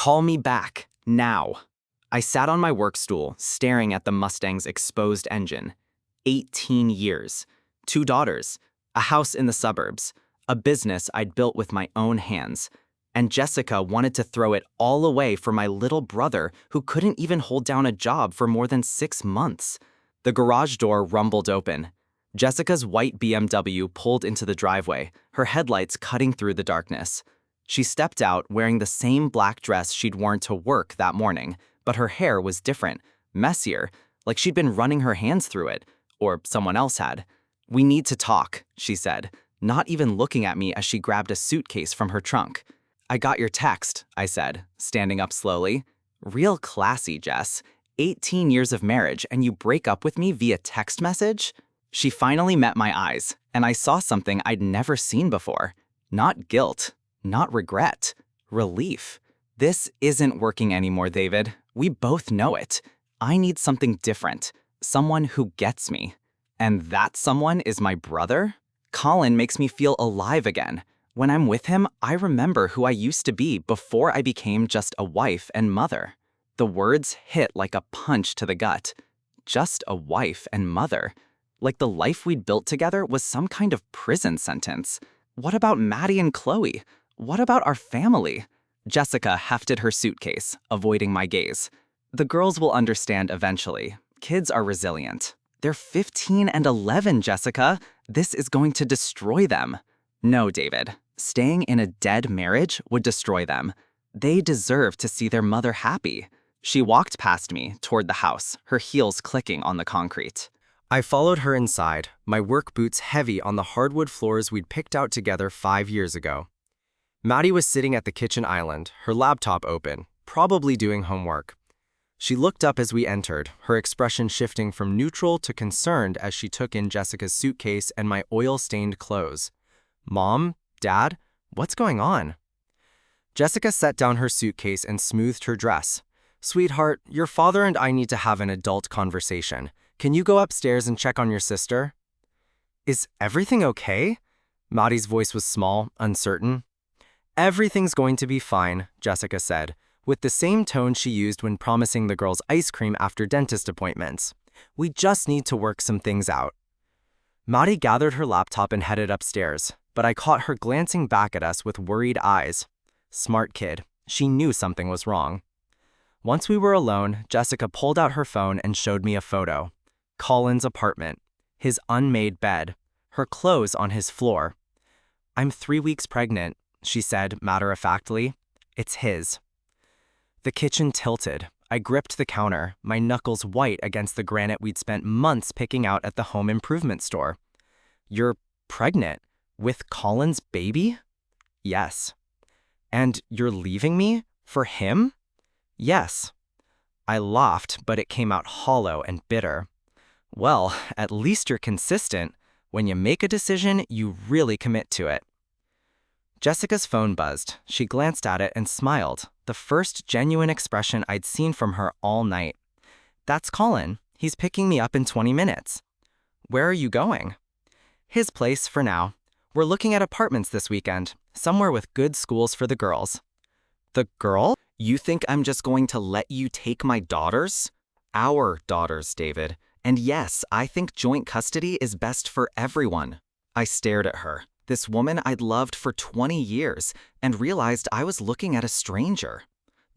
Call me back, now. I sat on my work stool, staring at the Mustang's exposed engine. 18 years, 2 daughters, a house in the suburbs, a business I'd built with my own hands. And Jessica wanted to throw it all away for my little brother who couldn't even hold down a job for more than 6 months. The garage door rumbled open. Jessica's white BMW pulled into the driveway, her headlights cutting through the darkness. She stepped out wearing the same black dress she'd worn to work that morning, but her hair was different, messier, like she'd been running her hands through it, or someone else had. "We need to talk," she said, not even looking at me as she grabbed a suitcase from her trunk. "I got your text," I said, standing up slowly. Real classy, Jess. 18 years of marriage and you break up with me via text message? She finally met my eyes, and I saw something I'd never seen before. Not guilt, not regret, relief. This isn't working anymore, David. We both know it. I need something different, someone who gets me. And that someone is my brother? Colin makes me feel alive again. When I'm with him, I remember who I used to be before I became just a wife and mother. The words hit like a punch to the gut. Just a wife and mother. Like the life we'd built together was some kind of prison sentence. What about Maddie and Chloe? What about our family? Jessica hefted her suitcase, avoiding my gaze. The girls will understand eventually. Kids are resilient. They're 15 and 11, Jessica. This is going to destroy them. No, David. Staying in a dead marriage would destroy them. They deserve to see their mother happy. She walked past me toward the house, her heels clicking on the concrete. I followed her inside, my work boots heavy on the hardwood floors we'd picked out together 5 years ago. Maddie was sitting at the kitchen island, her laptop open, probably doing homework. She looked up as we entered, her expression shifting from neutral to concerned as she took in Jessica's suitcase and my oil-stained clothes. "Mom? Dad? What's going on?" Jessica set down her suitcase and smoothed her dress. "Sweetheart, your father and I need to have an adult conversation. Can you go upstairs and check on your sister?" "Is everything okay?" Maddie's voice was small, uncertain. "Everything's going to be fine," Jessica said, with the same tone she used when promising the girls ice cream after dentist appointments. "We just need to work some things out." Maddie gathered her laptop and headed upstairs, but I caught her glancing back at us with worried eyes. Smart kid. She knew something was wrong. Once we were alone, Jessica pulled out her phone and showed me a photo. Colin's apartment, his unmade bed, her clothes on his floor. "I'm 3 weeks pregnant," she said matter-of-factly. "It's his." The kitchen tilted. I gripped the counter, my knuckles white against the granite we'd spent months picking out at the home improvement store. "You're pregnant? With Colin's baby?" "Yes." "And you're leaving me? For him?" "Yes." I laughed, but it came out hollow and bitter. "Well, at least you're consistent. When you make a decision, you really commit to it." Jessica's phone buzzed. She glanced at it and smiled, the first genuine expression I'd seen from her all night. "That's Colin. He's picking me up in 20 minutes. "Where are you going?" "His place for now. We're looking at apartments this weekend, somewhere with good schools for the girls." "The girl? You think I'm just going to let you take my daughters?" "Our daughters, David. And yes, I think joint custody is best for everyone." I stared at her, this woman I'd loved for 20 years, and realized I was looking at a stranger.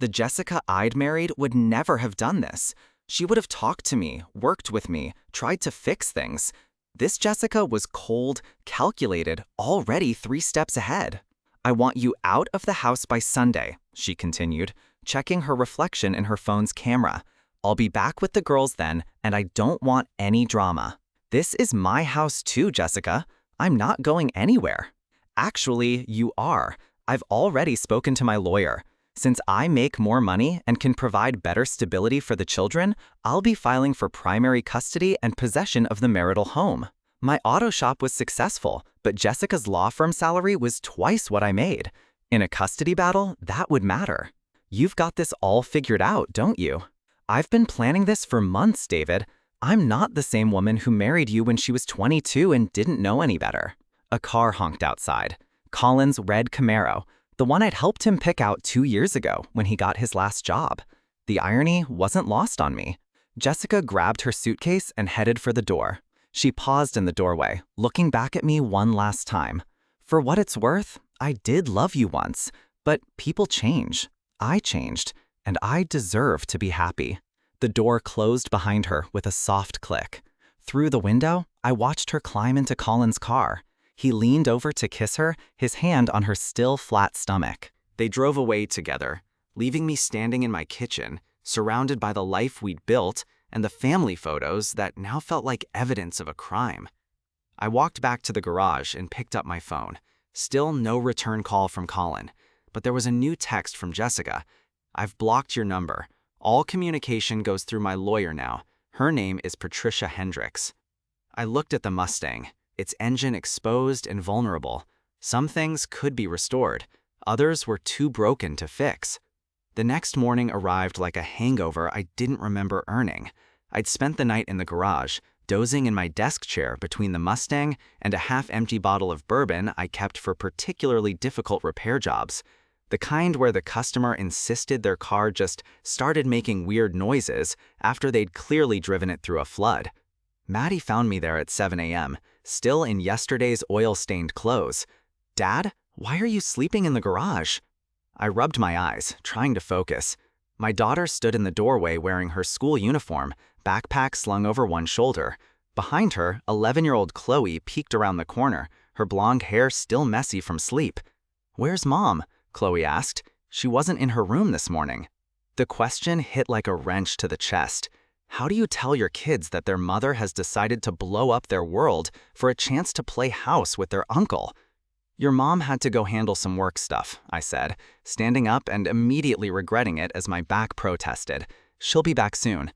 The Jessica I'd married would never have done this. She would have talked to me, worked with me, tried to fix things. This Jessica was cold, calculated, already 3 steps ahead. "I want you out of the house by Sunday," she continued, checking her reflection in her phone's camera. "I'll be back with the girls then, and I don't want any drama." "This is my house too, Jessica. I'm not going anywhere." "Actually, you are. I've already spoken to my lawyer. Since I make more money and can provide better stability for the children, I'll be filing for primary custody and possession of the marital home. My auto shop was successful, but Jessica's law firm salary was twice what I made. In a custody battle, that would matter. You've got this all figured out, don't you?" "I've been planning this for months, David. I'm not the same woman who married you when she was 22 and didn't know any better." A car honked outside. Colin's red Camaro, The one I'd helped him pick out 2 years ago when he got his last job. The irony wasn't lost on me. Jessica grabbed her suitcase and headed for the door. She paused in the doorway, looking back at me one last time. For what it's worth, I did love you once, but people change. I changed, and I deserve to be happy. The door closed behind her with a soft click. Through the window, I watched her climb into Colin's car. He leaned over to kiss her, his hand on her still flat stomach. They drove away together, leaving me standing in my kitchen, surrounded by the life we'd built and the family photos that now felt like evidence of a crime. I walked back to the garage and picked up my phone. Still no return call from Colin, but there was a new text from Jessica. "I've blocked your number. All communication goes through my lawyer now. Her name is Patricia Hendricks." I looked at the Mustang, its engine exposed and vulnerable. Some things could be restored, others were too broken to fix. The next morning arrived like a hangover I didn't remember earning. I'd spent the night in the garage, dozing in my desk chair between the Mustang and a half-empty bottle of bourbon I kept for particularly difficult repair jobs. The kind where the customer insisted their car just started making weird noises after they'd clearly driven it through a flood. Maddie found me there at 7 a.m., still in yesterday's oil-stained clothes. "Dad, why are you sleeping in the garage?" I rubbed my eyes, trying to focus. My daughter stood in the doorway wearing her school uniform, backpack slung over one shoulder. Behind her, 11-year-old Chloe peeked around the corner, her blonde hair still messy from sleep. "Where's Mom?" Chloe asked. "She wasn't in her room this morning." The question hit like a wrench to the chest. How do you tell your kids that their mother has decided to blow up their world for a chance to play house with their uncle? "Your mom had to go handle some work stuff," I said, standing up and immediately regretting it as my back protested. "She'll be back soon."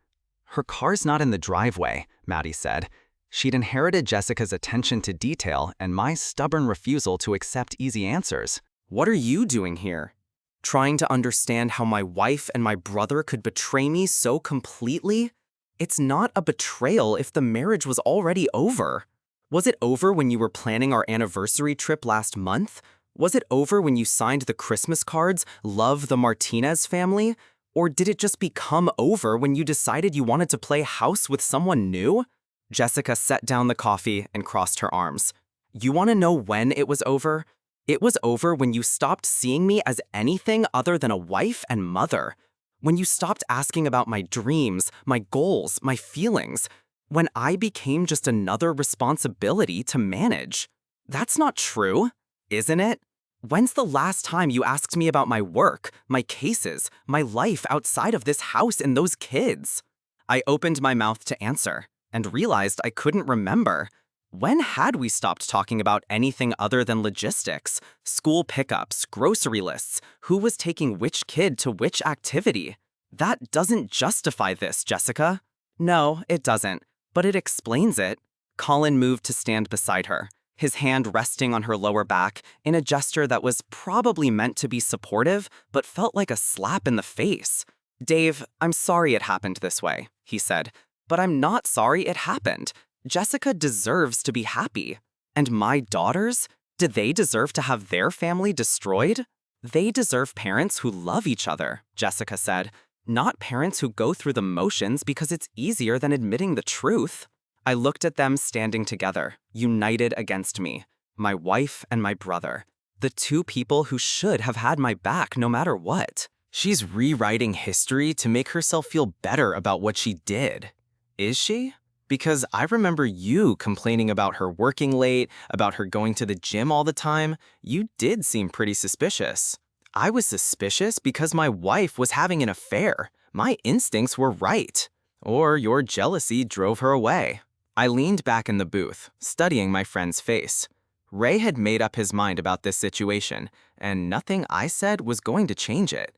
"Her car's not in the driveway," Maddie said. She'd inherited Jessica's attention to detail and my stubborn refusal to accept easy answers. "What are you doing here? Trying to understand how my wife and my brother could betray me so completely? It's not a betrayal if the marriage was already over. Was it over when you were planning our anniversary trip last month? Was it over when you signed the Christmas cards, 'Love the Martinez family'? Or did it just become over when you decided you wanted to play house with someone new?" Jessica set down the coffee and crossed her arms. "You want to know when it was over? It was over when you stopped seeing me as anything other than a wife and mother. When you stopped asking about my dreams, my goals, my feelings. When I became just another responsibility to manage. That's not true, isn't it? When's the last time you asked me about my work, my cases, my life outside of this house and those kids?" I opened my mouth to answer and realized I couldn't remember. When had we stopped talking about anything other than logistics, school pickups, grocery lists, who was taking which kid to which activity? That doesn't justify this, Jessica. No, it doesn't, but it explains it. Colin moved to stand beside her, his hand resting on her lower back in a gesture that was probably meant to be supportive, but felt like a slap in the face. "Dave, I'm sorry it happened this way," he said, "but I'm not sorry it happened. Jessica deserves to be happy. And my daughters? Do they deserve to have their family destroyed? They deserve parents who love each other," Jessica said, "not parents who go through the motions because it's easier than admitting the truth." I looked at them standing together, united against me, my wife and my brother, the two people who should have had my back no matter what. She's rewriting history to make herself feel better about what she did. Is she? Because I remember you complaining about her working late, about her going to the gym all the time. You did seem pretty suspicious. I was suspicious because my wife was having an affair. My instincts were right. Or your jealousy drove her away. I leaned back in the booth, studying my friend's face. Ray had made up his mind about this situation, and nothing I said was going to change it.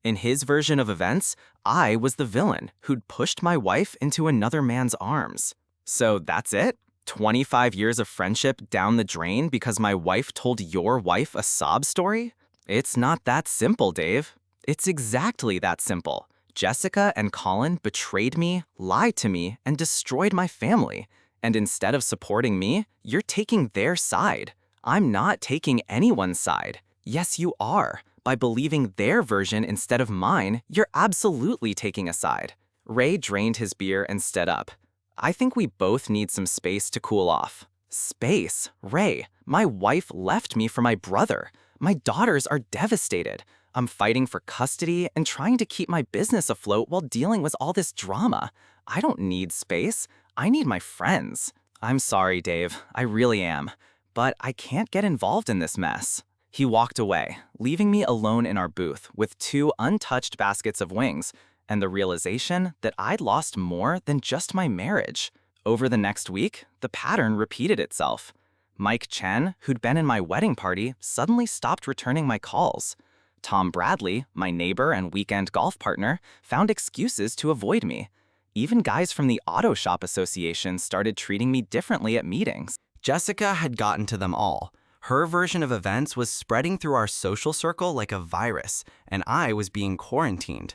In his version of events, I was the villain who'd pushed my wife into another man's arms. So that's it? 25 years of friendship down the drain because my wife told your wife a sob story? It's not that simple, Dave. It's exactly that simple. Jessica and Colin betrayed me, lied to me, and destroyed my family. And instead of supporting me, you're taking their side. I'm not taking anyone's side. Yes, you are. By believing their version instead of mine, you're absolutely taking a side. Ray drained his beer and stood up. I think we both need some space to cool off. Space? Ray, my wife left me for my brother. My daughters are devastated. I'm fighting for custody and trying to keep my business afloat while dealing with all this drama. I don't need space. I need my friends. I'm sorry, Dave. I really am. But I can't get involved in this mess. He walked away, leaving me alone in our booth with 2 untouched baskets of wings and the realization that I'd lost more than just my marriage. Over the next week, the pattern repeated itself. Mike Chen, who'd been in my wedding party, suddenly stopped returning my calls. Tom Bradley, my neighbor and weekend golf partner, found excuses to avoid me. Even guys from the Auto Shop Association started treating me differently at meetings. Jessica had gotten to them all. Her version of events was spreading through our social circle like a virus, and I was being quarantined.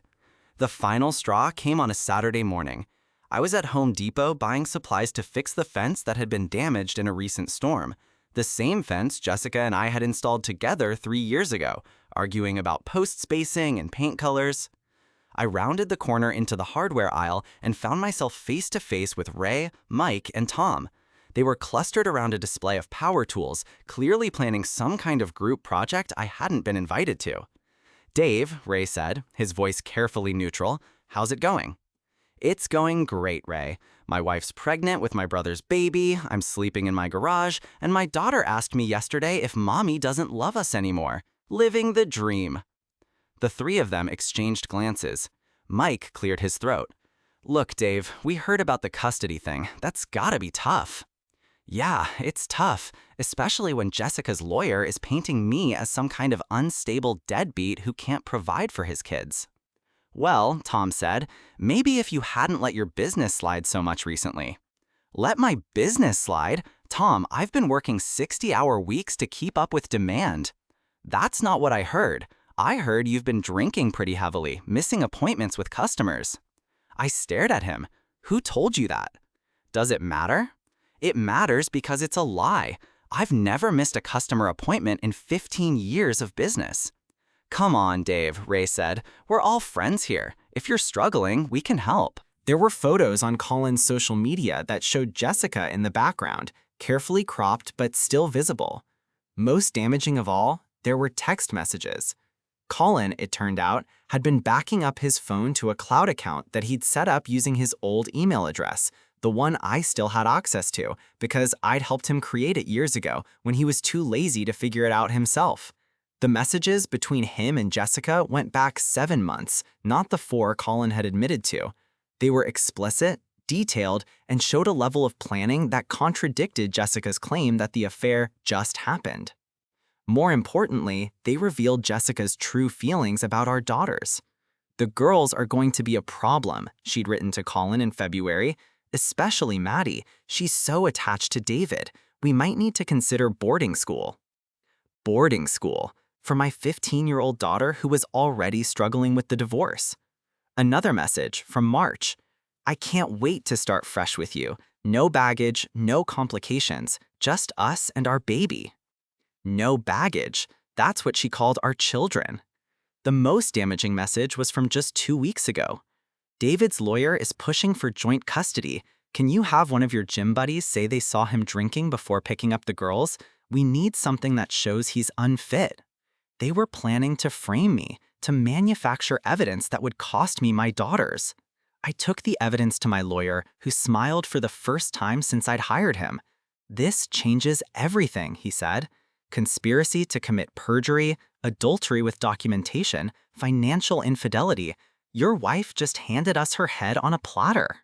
The final straw came on a Saturday morning. I was at Home Depot buying supplies to fix the fence that had been damaged in a recent storm. The same fence Jessica and I had installed together 3 years ago, arguing about post spacing and paint colors. I rounded the corner into the hardware aisle and found myself face to face with Ray, Mike, and Tom. They were clustered around a display of power tools, clearly planning some kind of group project I hadn't been invited to. "Dave," Ray said, his voice carefully neutral, "how's it going?" "It's going great, Ray. My wife's pregnant with my brother's baby, I'm sleeping in my garage, and my daughter asked me yesterday if mommy doesn't love us anymore. Living the dream." The 3 of them exchanged glances. Mike cleared his throat. "Look, Dave, we heard about the custody thing. That's gotta be tough." "Yeah, it's tough, especially when Jessica's lawyer is painting me as some kind of unstable deadbeat who can't provide for his kids." "Well," Tom said, "maybe if you hadn't let your business slide so much recently." "Let my business slide? Tom, I've been working 60-hour weeks to keep up with demand." "That's not what I heard. I heard you've been drinking pretty heavily, missing appointments with customers." I stared at him. "Who told you that?" "Does it matter?" "It matters because it's a lie. I've never missed a customer appointment in 15 years of business." "Come on, Dave," Ray said. "We're all friends here. If you're struggling, we can help." There were photos on Colin's social media that showed Jessica in the background, carefully cropped but still visible. Most damaging of all, there were text messages. Colin, it turned out, had been backing up his phone to a cloud account that he'd set up using his old email address, the one I still had access to because I'd helped him create it years ago when he was too lazy to figure it out himself. The messages between him and Jessica went back 7 months, not the 4 Colin had admitted to. They were explicit, detailed, and showed a level of planning that contradicted Jessica's claim that the affair just happened. More importantly, they revealed Jessica's true feelings about our daughters. "The girls are going to be a problem," she'd written to Colin in February. "Especially Maddie. She's so attached to David. We might need to consider boarding school." Boarding school for my 15-year-old daughter who was already struggling with the divorce. Another message from March. "I can't wait to start fresh with you. No baggage, no complications, just us and our baby." No baggage. That's what she called our children. The most damaging message was from just 2 weeks ago. "David's lawyer is pushing for joint custody. Can you have one of your gym buddies say they saw him drinking before picking up the girls? We need something that shows he's unfit." They were planning to frame me, to manufacture evidence that would cost me my daughters. I took the evidence to my lawyer, who smiled for the first time since I'd hired him. "This changes everything," he said. "Conspiracy to commit perjury, adultery with documentation, financial infidelity. Your wife just handed us her head on a platter."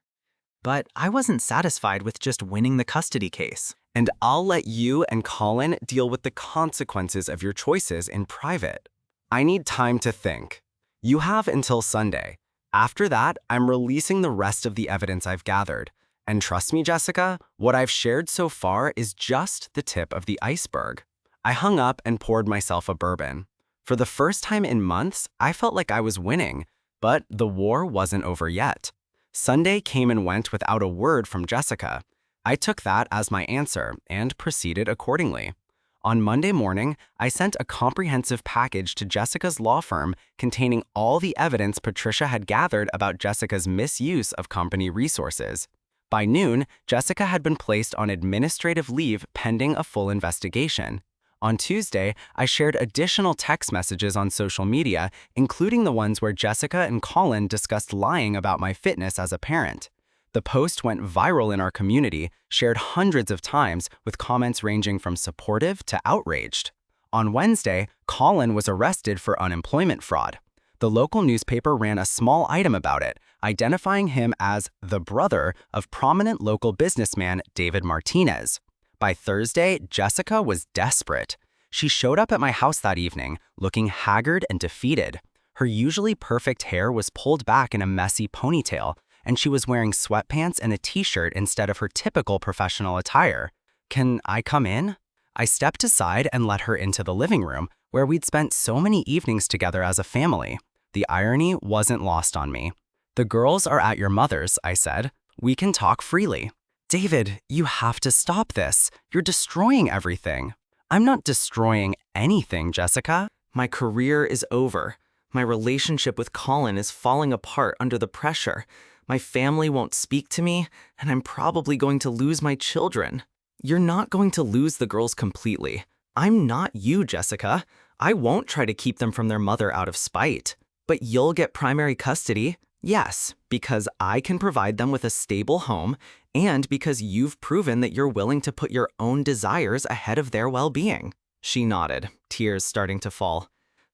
But I wasn't satisfied with just winning the custody case. "And I'll let you and Colin deal with the consequences of your choices in private. I need time to think. You have until Sunday. After that, I'm releasing the rest of the evidence I've gathered. And trust me, Jessica, what I've shared so far is just the tip of the iceberg." I hung up and poured myself a bourbon. For the first time in months, I felt like I was winning. But the war wasn't over yet. Sunday came and went without a word from Jessica. I took that as my answer and proceeded accordingly. On Monday morning, I sent a comprehensive package to Jessica's law firm containing all the evidence Patricia had gathered about Jessica's misuse of company resources. By noon, Jessica had been placed on administrative leave pending a full investigation. On Tuesday, I shared additional text messages on social media, including the ones where Jessica and Colin discussed lying about my fitness as a parent. The post went viral in our community, shared hundreds of times, with comments ranging from supportive to outraged. On Wednesday, Colin was arrested for unemployment fraud. The local newspaper ran a small item about it, identifying him as the brother of prominent local businessman David Martinez. By Thursday, Jessica was desperate. She showed up at my house that evening, looking haggard and defeated. Her usually perfect hair was pulled back in a messy ponytail, and she was wearing sweatpants and a t-shirt instead of her typical professional attire. "Can I come in?" I stepped aside and let her into the living room, where we'd spent so many evenings together as a family. The irony wasn't lost on me. "The girls are at your mother's," I said. "We can talk freely." "David, you have to stop this. You're destroying everything." "I'm not destroying anything, Jessica." My career is over. My relationship with Colin is falling apart under the pressure. My family won't speak to me, and I'm probably going to lose my children. You're not going to lose the girls completely. I'm not you, Jessica. I won't try to keep them from their mother out of spite. But you'll get primary custody, yes, because I can provide them with a stable home and because you've proven that you're willing to put your own desires ahead of their well-being. She nodded, tears starting to fall.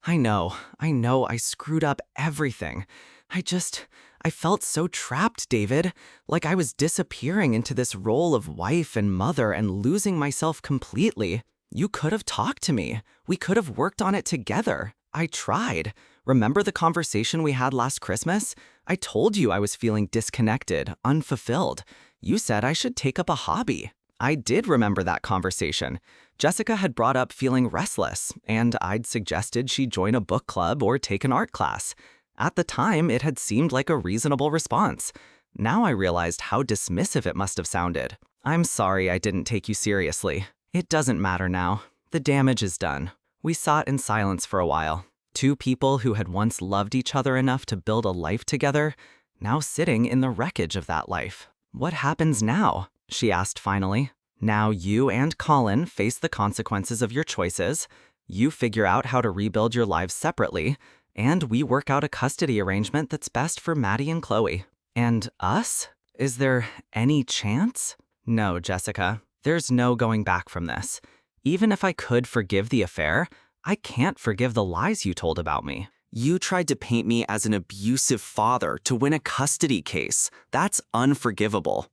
I know, I screwed up everything. I felt so trapped, David, like I was disappearing into this role of wife and mother and losing myself completely. You could have talked to me. We could have worked on it together. I tried. Remember the conversation we had last Christmas? I told you I was feeling disconnected, unfulfilled. You said I should take up a hobby. I did remember that conversation. Jessica had brought up feeling restless, and I'd suggested she join a book club or take an art class. At the time, it had seemed like a reasonable response. Now I realized how dismissive it must have sounded. I'm sorry I didn't take you seriously. It doesn't matter now. The damage is done. We sat in silence for a while. Two people who had once loved each other enough to build a life together, now sitting in the wreckage of that life. What happens now? She asked finally. Now you and Colin face the consequences of your choices. You figure out how to rebuild your lives separately, and we work out a custody arrangement that's best for Maddie and Chloe. And us? Is there any chance? No, Jessica. There's no going back from this. Even if I could forgive the affair, I can't forgive the lies you told about me. You tried to paint me as an abusive father to win a custody case. That's unforgivable.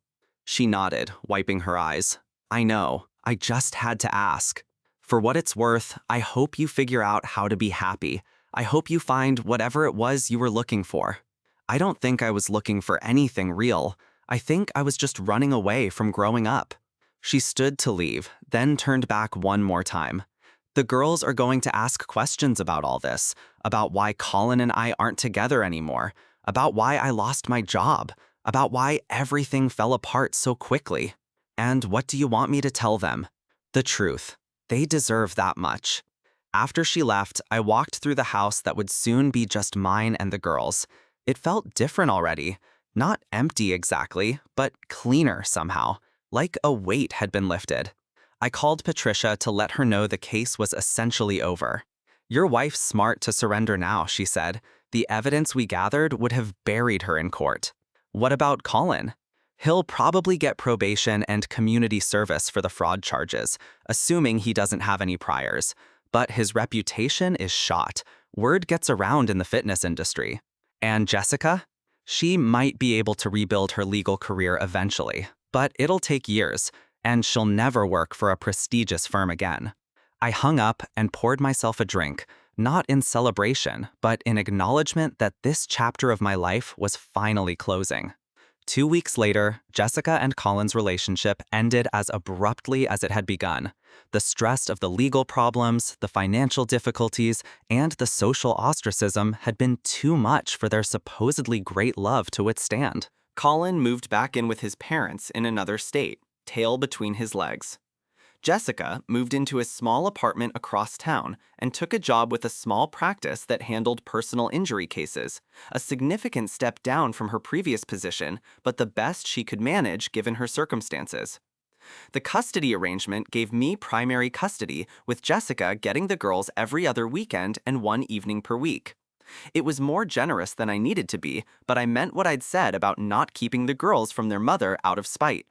She nodded, wiping her eyes. I know. I just had to ask. For what it's worth, I hope you figure out how to be happy. I hope you find whatever it was you were looking for. I don't think I was looking for anything real. I think I was just running away from growing up. She stood to leave, then turned back one more time. The girls are going to ask questions about all this, about why Colin and I aren't together anymore, about why I lost my job, about why everything fell apart so quickly. And what do you want me to tell them? The truth. They deserve that much. After she left, I walked through the house that would soon be just mine and the girls. It felt different already. Not empty exactly, but cleaner somehow, like a weight had been lifted. I called Patricia to let her know the case was essentially over. Your wife's smart to surrender now, she said. The evidence we gathered would have buried her in court. What about Colin? He'll probably get probation and community service for the fraud charges, assuming he doesn't have any priors. But his reputation is shot. Word gets around in the fitness industry. And Jessica? She might be able to rebuild her legal career eventually, but it'll take years, and she'll never work for a prestigious firm again. I hung up and poured myself a drink, not in celebration, but in acknowledgement that this chapter of my life was finally closing. 2 weeks later, Jessica and Colin's relationship ended as abruptly as it had begun. The stress of the legal problems, the financial difficulties, and the social ostracism had been too much for their supposedly great love to withstand. Colin moved back in with his parents in another state, tail between his legs. Jessica moved into a small apartment across town and took a job with a small practice that handled personal injury cases, a significant step down from her previous position, but the best she could manage given her circumstances. The custody arrangement gave me primary custody, with Jessica getting the girls every other weekend and one evening per week. It was more generous than I needed to be, but I meant what I'd said about not keeping the girls from their mother out of spite.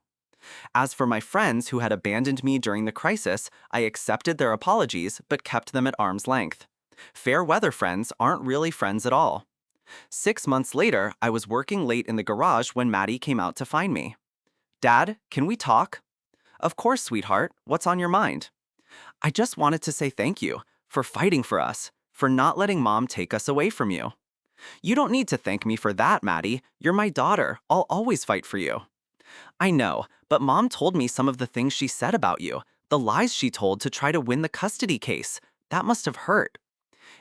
As for my friends who had abandoned me during the crisis, I accepted their apologies but kept them at arm's length. Fair weather friends aren't really friends at all. 6 months later, I was working late in the garage when Maddie came out to find me. "Dad, can we talk?" "Of course, sweetheart. What's on your mind?" "I just wanted to say thank you for fighting for us, for not letting Mom take us away from you." "You don't need to thank me for that, Maddie. You're my daughter. I'll always fight for you." "I know, but Mom told me some of the things she said about you, the lies she told to try to win the custody case. That must have hurt."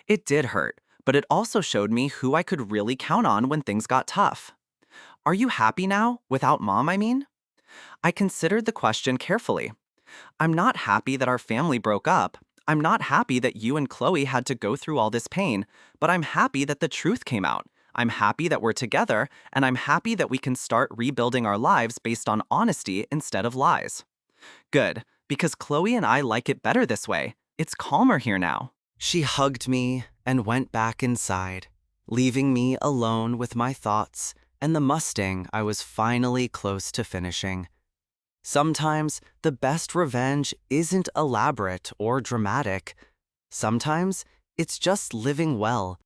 "It did hurt, but it also showed me who I could really count on when things got tough." "Are you happy now? Without Mom, I mean?" I considered the question carefully. "I'm not happy that our family broke up. I'm not happy that you and Chloe had to go through all this pain, but I'm happy that the truth came out. I'm happy that we're together, and I'm happy that we can start rebuilding our lives based on honesty instead of lies." "Good, because Chloe and I like it better this way. It's calmer here now." She hugged me and went back inside, leaving me alone with my thoughts and the Mustang I was finally close to finishing. Sometimes the best revenge isn't elaborate or dramatic. Sometimes it's just living well